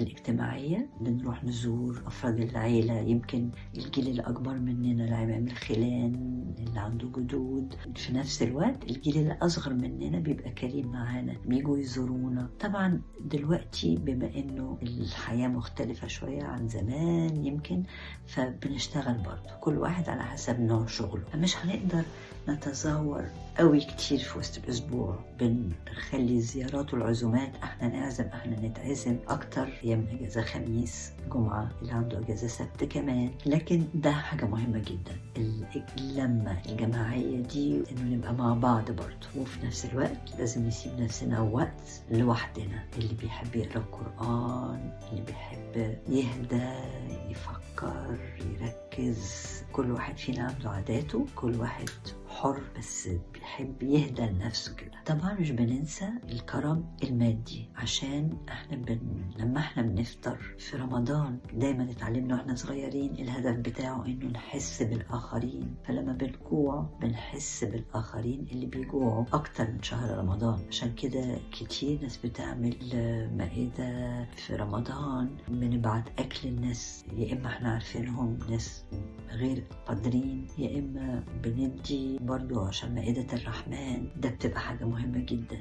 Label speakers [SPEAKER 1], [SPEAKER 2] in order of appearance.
[SPEAKER 1] الاجتماعية، بنروح نزور أفراد العيلة، يمكن الجيل الأكبر مننا اللي هيعمل خلان، اللي عنده جدود. في نفس الوقت الجيل الأصغر مننا بيبقى كريم معانا، بيجوا يزورونا. طبعا دلوقتي بما إنه الحياة مختلفة شوية عن زمان يمكن، فبنشتغل برضه كل واحد على حسب نوع شغله، فمش هنقدر نتزاور قوي كتير في وسط الأسبوع. بنخلي الزيارات والعزومات احنا نعزم، احنا نتعزم أكتر أيام أجازة خميس جمعة، اللي عنده أجازة سبت كمان. لكن ده حاجة مهمة جدا، اللمة الجماعية دي، إنه نبقى مع بعض برضه. وفي نفس الوقت لازم نسيب نفسنا وقت لوحدنا، اللي بيحب يقرأ القرآن، اللي بيحب يهدى، يفكر، يركز. كل واحد فينا عنده عاداته، كل واحد حر، بس بيحب يهدى لنفسه كده. طبعا مش بننسى الكرم المادي، عشان احنا لما احنا بنفطر في رمضان دايما اتعلمنا واحنا صغيرين الهدف بتاعه انه نحس بالاخرين، فلما بنجوع بنحس بالاخرين اللي بيجوعوا اكتر من شهر رمضان. عشان كده كتير ناس بتعمل مائدة في رمضان، بنبعت اكل الناس يا اما احنا عارفينهم ناس غير قادرين، يا اما بندي برضو عشان مائدة الرحمن. ده بتبقى حاجة مهمة جدا.